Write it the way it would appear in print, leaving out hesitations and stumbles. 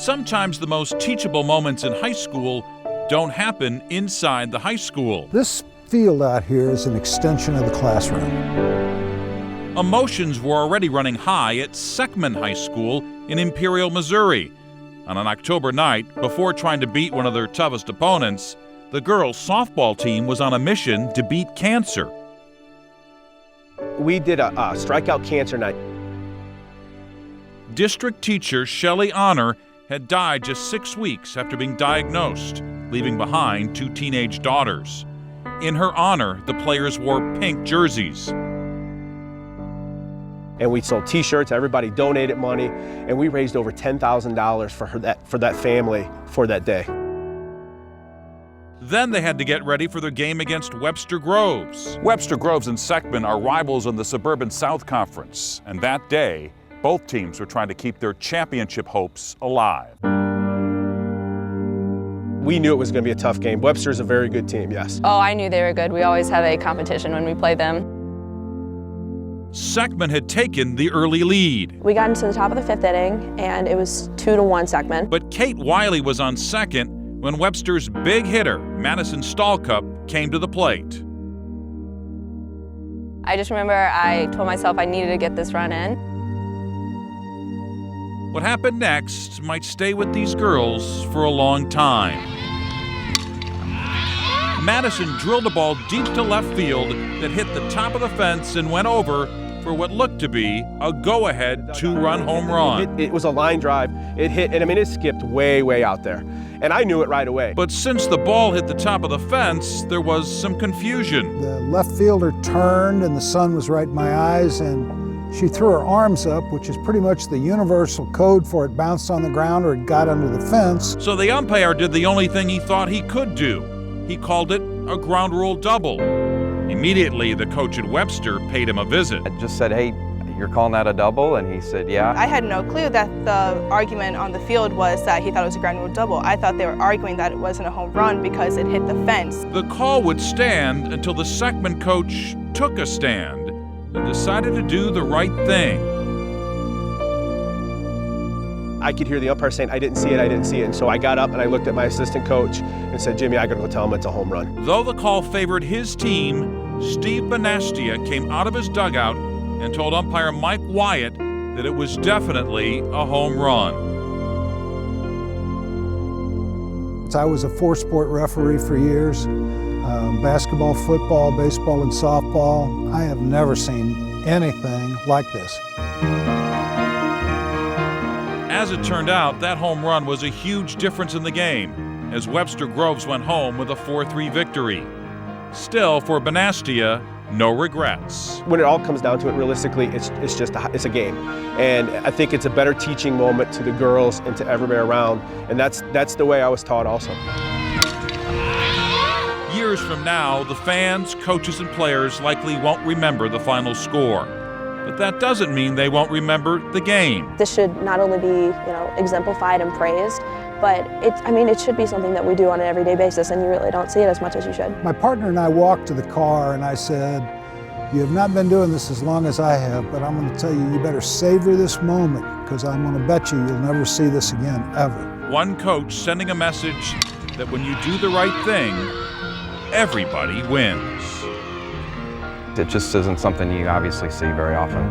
sometimes the most teachable moments in high school don't happen inside the high school. This field out here is an extension of the classroom. Emotions were already running high at Seckman High School in Imperial, Missouri. On an October night, before trying to beat one of their toughest opponents, the girls' softball team was on a mission to beat cancer. We did a strikeout cancer night. District teacher Shelley Honor had died just 6 weeks after being diagnosed, leaving behind 2 teenage daughters. In her honor, the players wore pink jerseys. And we sold t-shirts, everybody donated money, and we raised over $10,000 for that family for that day. Then they had to get ready for their game against Webster Groves. Webster Groves and Seckman are rivals in the Suburban South Conference, and that day, both teams were trying to keep their championship hopes alive. We knew it was going to be a tough game. Webster's a very good team, yes. Oh, I knew they were good. We always have a competition when we play them. Seckman had taken the early lead. We got into the top of the 5th inning, and it was 2-1 Seckman. But Kate Wiley was on second when Webster's big hitter, Madison Stallcup, came to the plate. I just remember I told myself I needed to get this run in. What happened next might stay with these girls for a long time. Madison drilled a ball deep to left field that hit the top of the fence and went over for what looked to be a go-ahead 2-run home run. It was a line drive. It hit, and I mean, it skipped way, way out there. And I knew it right away. But since the ball hit the top of the fence, there was some confusion. The left fielder turned and the sun was right in my eyes, and she threw her arms up, which is pretty much the universal code for it bounced on the ground or it got under the fence. So the umpire did the only thing he thought he could do. He called it a ground rule double. Immediately, the coach at Webster paid him a visit. I just said, hey, you're calling that a double? And he said, yeah. I had no clue that the argument on the field was that he thought it was a ground rule double. I thought they were arguing that it wasn't a home run because it hit the fence. The call would stand until the Seckman coach took a stand and decided to do the right thing. I could hear the umpire saying, I didn't see it, I didn't see it. And so I got up and I looked at my assistant coach and said, Jimmy, I gotta go tell him it's a home run. Though the call favored his team, Steve Bonastia came out of his dugout and told umpire Mike WYATT that it was definitely a home run. I was a 4-sport referee for years, basketball, football, baseball, and softball. I have never seen anything like this. As it turned out, that home run was a huge difference in the game, as Webster Groves went home with a 4-3 victory. Still, for Bonastia, no regrets. When it all comes down to it, realistically, it's a game. And I think it's a better teaching moment to the girls and to everybody around, and that's the way I was taught also. Years from now, the fans, coaches, and players likely won't remember the final score. But that doesn't mean they won't remember the game. This should not only be, exemplified and praised, but it should be something that we do on an everyday basis, and you really don't see it as much as you should. My partner and I walked to the car and I said, you have not been doing this as long as I have, but I'm going to tell you, you better savor this moment, because I'm going to bet you'll never see this again, ever. One coach sending a message that when you do the right thing, everybody wins. It just isn't something you obviously see very often.